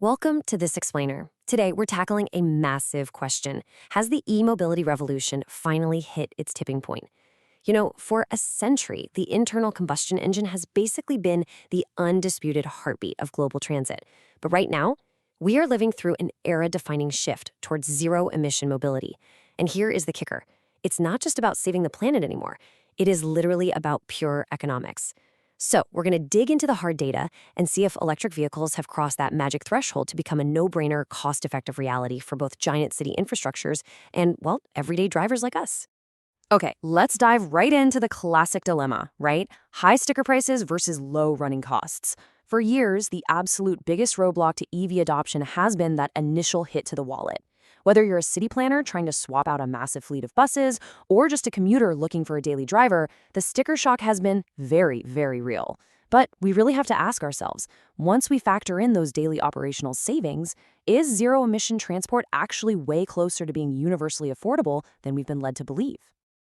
Welcome to This Explainer. Today, we're tackling a massive question. Has the e-mobility revolution finally hit its tipping point? For a century, the internal combustion engine has basically been the undisputed heartbeat of global transit. But right now, we are living through an era-defining shift towards zero-emission mobility. And here is the kicker. It's not just about saving the planet anymore. It is literally about pure economics. So we're going to dig into the hard data and see if electric vehicles have crossed that magic threshold to become a no-brainer, cost-effective reality for both giant city infrastructures and, well, everyday drivers like us. Okay, let's dive right into the classic dilemma, right? High sticker prices versus low running costs. For years, the absolute biggest roadblock to EV adoption has been that initial hit to the wallet. Whether you're a city planner trying to swap out a massive fleet of buses or just a commuter looking for a daily driver, the sticker shock has been very, very real. But we really have to ask ourselves, once we factor in those daily operational savings, is zero-emission transport actually way closer to being universally affordable than we've been led to believe?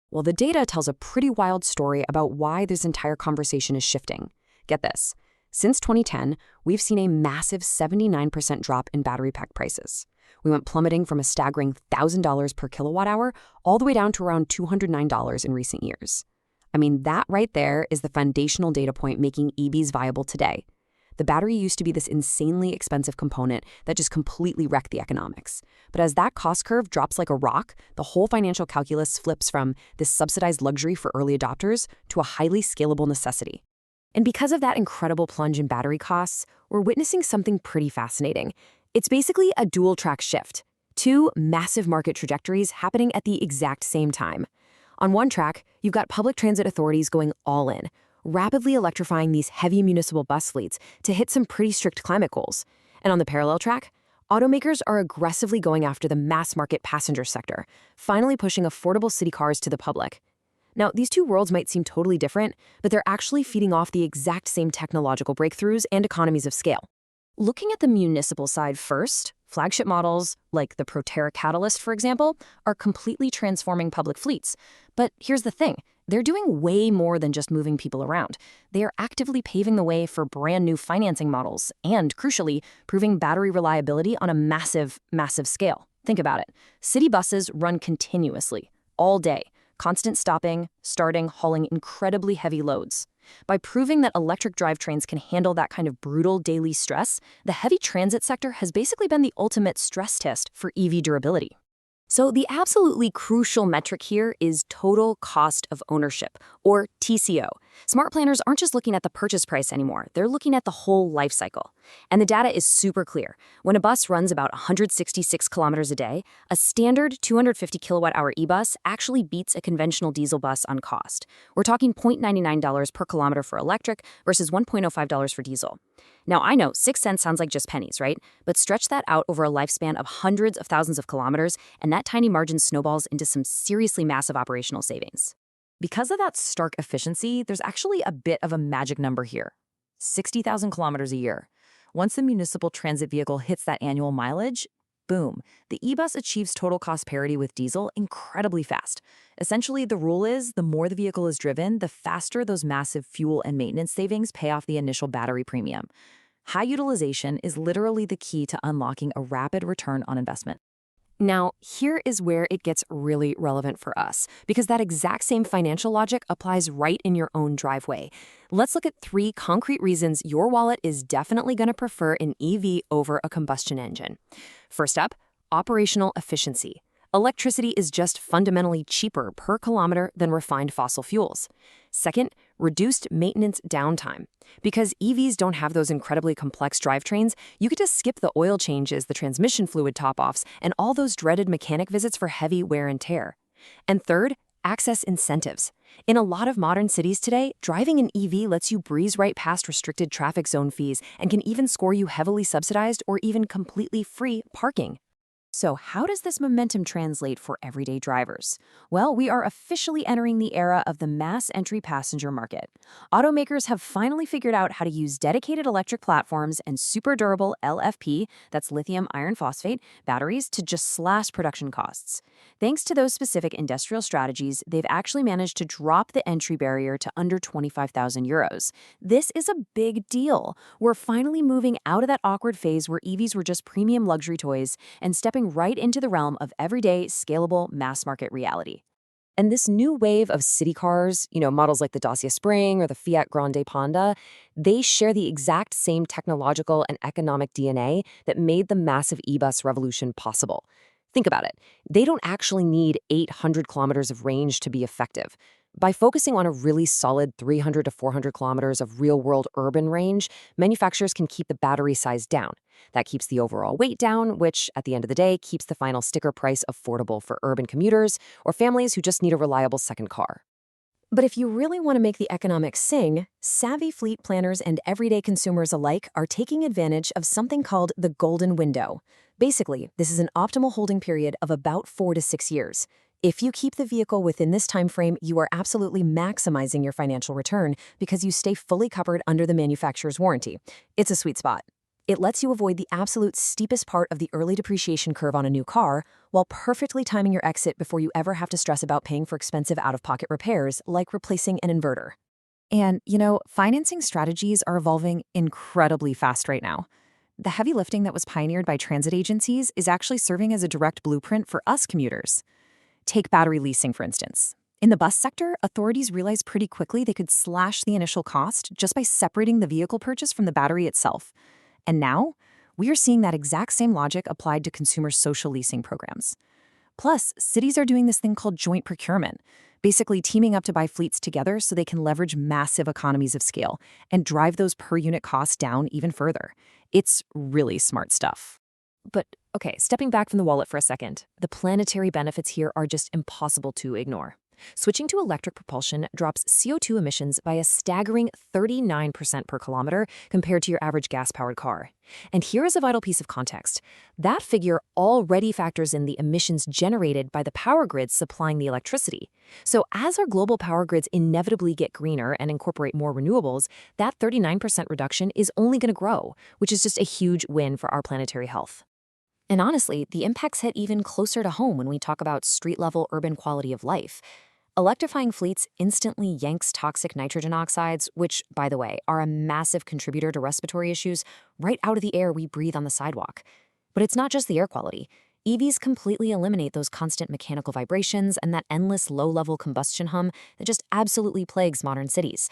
Well, the data tells a pretty wild story about why this entire conversation is shifting. Get this. Since 2010, we've seen a massive 79% drop in battery pack prices. We went plummeting from a staggering $1,000 per kilowatt hour all the way down to around $209 in recent years. I mean, that right there is the foundational data point making EVs viable today. The battery used to be this insanely expensive component that just completely wrecked the economics. But as that cost curve drops like a rock, the whole financial calculus flips from this subsidized luxury for early adopters to a highly scalable necessity. And because of that incredible plunge in battery costs, we're witnessing something pretty fascinating. It's basically a dual-track shift. Two massive market trajectories happening at the exact same time. On one track, you've got public transit authorities going all in, rapidly electrifying these heavy municipal bus fleets to hit some pretty strict climate goals. And on the parallel track, automakers are aggressively going after the mass-market passenger sector, finally pushing affordable city cars to the public. Now, these two worlds might seem totally different, but they're actually feeding off the exact same technological breakthroughs and economies of scale. Looking at the municipal side first, flagship models, like the Proterra Catalyst, for example, are completely transforming public fleets. But here's the thing. They're doing way more than just moving people around. They are actively paving the way for brand new financing models and, crucially, proving battery reliability on a massive, massive scale. Think about it. City buses run continuously, all day. Constant stopping, starting, hauling incredibly heavy loads. By proving that electric drivetrains can handle that kind of brutal daily stress, the heavy transit sector has basically been the ultimate stress test for EV durability. So the absolutely crucial metric here is total cost of ownership, or TCO. Smart planners aren't just looking at the purchase price anymore, they're looking at the whole life cycle. And the data is super clear. When a bus runs about 166 kilometers a day, a standard 250 kilowatt-hour e-bus actually beats a conventional diesel bus on cost. We're talking $0.99 per kilometer for electric versus $1.05 for diesel. Now, I know 6 cents sounds like just pennies, right? But stretch that out over a lifespan of hundreds of thousands of kilometers, and that tiny margin snowballs into some seriously massive operational savings. Because of that stark efficiency, there's actually a bit of a magic number here. 60,000 kilometers a year. Once the municipal transit vehicle hits that annual mileage, boom, the e-bus achieves total cost parity with diesel incredibly fast. Essentially, the rule is the more the vehicle is driven, the faster those massive fuel and maintenance savings pay off the initial battery premium. High utilization is literally the key to unlocking a rapid return on investment. Now, here is where it gets really relevant for us, because that exact same financial logic applies right in your own driveway. Let's look at 3 concrete reasons your wallet is definitely going to prefer an EV over a combustion engine. First up, operational efficiency. Electricity is just fundamentally cheaper per kilometer than refined fossil fuels. Second, reduced maintenance downtime. Because EVs don't have those incredibly complex drivetrains, you get to skip the oil changes, the transmission fluid top-offs, and all those dreaded mechanic visits for heavy wear and tear. And third, access incentives. In a lot of modern cities today, driving an EV lets you breeze right past restricted traffic zone fees and can even score you heavily subsidized or even completely free parking. So, how does this momentum translate for everyday drivers? Well, we are officially entering the era of the mass entry passenger market. Automakers have finally figured out how to use dedicated electric platforms and super durable LFP, that's lithium iron phosphate, batteries to just slash production costs. Thanks to those specific industrial strategies, they've actually managed to drop the entry barrier to under 25,000 euros. This is a big deal. We're finally moving out of that awkward phase where EVs were just premium luxury toys and stepping right into the realm of everyday, scalable, mass-market reality. And this new wave of city cars, models like the Dacia Spring or the Fiat Grande Panda, they share the exact same technological and economic DNA that made the massive e-bus revolution possible. Think about it. They don't actually need 800 kilometers of range to be effective. By focusing on a really solid 300 to 400 kilometers of real-world urban range, manufacturers can keep the battery size down. That keeps the overall weight down, which, at the end of the day, keeps the final sticker price affordable for urban commuters or families who just need a reliable second car. But if you really want to make the economics sing, savvy fleet planners and everyday consumers alike are taking advantage of something called the golden window. Basically, this is an optimal holding period of about 4 to 6 years. If you keep the vehicle within this time frame, you are absolutely maximizing your financial return because you stay fully covered under the manufacturer's warranty. It's a sweet spot. It lets you avoid the absolute steepest part of the early depreciation curve on a new car, while perfectly timing your exit before you ever have to stress about paying for expensive out-of-pocket repairs, like replacing an inverter. And, financing strategies are evolving incredibly fast right now. The heavy lifting that was pioneered by transit agencies is actually serving as a direct blueprint for us commuters. Take battery leasing, for instance. In the bus sector, authorities realized pretty quickly they could slash the initial cost just by separating the vehicle purchase from the battery itself. And now, we are seeing that exact same logic applied to consumer social leasing programs. Plus, cities are doing this thing called joint procurement, basically teaming up to buy fleets together so they can leverage massive economies of scale and drive those per-unit costs down even further. It's really smart stuff. But, okay, stepping back from the wallet for a second, the planetary benefits here are just impossible to ignore. Switching to electric propulsion drops CO2 emissions by a staggering 39% per kilometer compared to your average gas-powered car. And here is a vital piece of context. That figure already factors in the emissions generated by the power grids supplying the electricity. So as our global power grids inevitably get greener and incorporate more renewables, that 39% reduction is only going to grow, which is just a huge win for our planetary health. And honestly, the impacts hit even closer to home when we talk about street-level urban quality of life. Electrifying fleets instantly yanks toxic nitrogen oxides, which, by the way, are a massive contributor to respiratory issues, right out of the air we breathe on the sidewalk. But it's not just the air quality. EVs completely eliminate those constant mechanical vibrations and that endless low-level combustion hum that just absolutely plagues modern cities.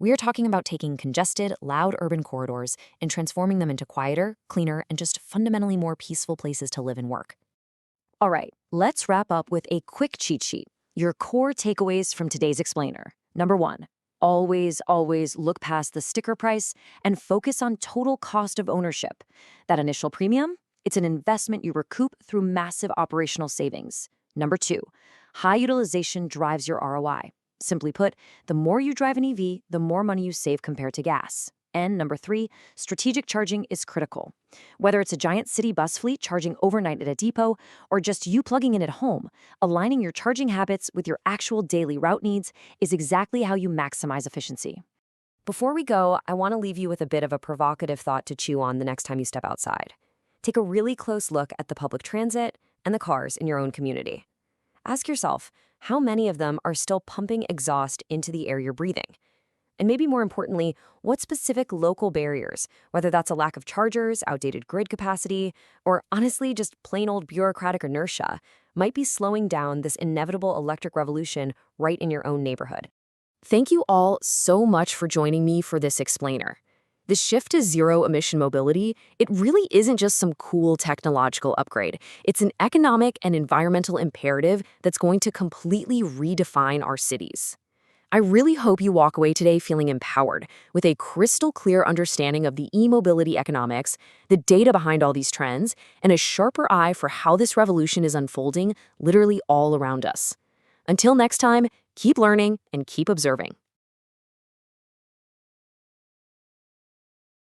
We are talking about taking congested, loud urban corridors and transforming them into quieter, cleaner, and just fundamentally more peaceful places to live and work. All right, let's wrap up with a quick cheat sheet. Your core takeaways from today's explainer. Number 1, always look past the sticker price and focus on total cost of ownership. That initial premium, it's an investment you recoup through massive operational savings. Number 2, high utilization drives your ROI. Simply put, the more you drive an EV, the more money you save compared to gas. And number 3, strategic charging is critical. Whether it's a giant city bus fleet charging overnight at a depot or just you plugging in at home, aligning your charging habits with your actual daily route needs is exactly how you maximize efficiency. Before we go, I want to leave you with a bit of a provocative thought to chew on the next time you step outside. Take a really close look at the public transit and the cars in your own community. Ask yourself, how many of them are still pumping exhaust into the air you're breathing? And maybe more importantly, what specific local barriers, whether that's a lack of chargers, outdated grid capacity, or honestly just plain old bureaucratic inertia, might be slowing down this inevitable electric revolution right in your own neighborhood? Thank you all so much for joining me for this explainer. The shift to zero-emission mobility, it really isn't just some cool technological upgrade. It's an economic and environmental imperative that's going to completely redefine our cities. I really hope you walk away today feeling empowered with a crystal clear understanding of the e-mobility economics, the data behind all these trends, and a sharper eye for how this revolution is unfolding literally all around us. Until next time, keep learning and keep observing.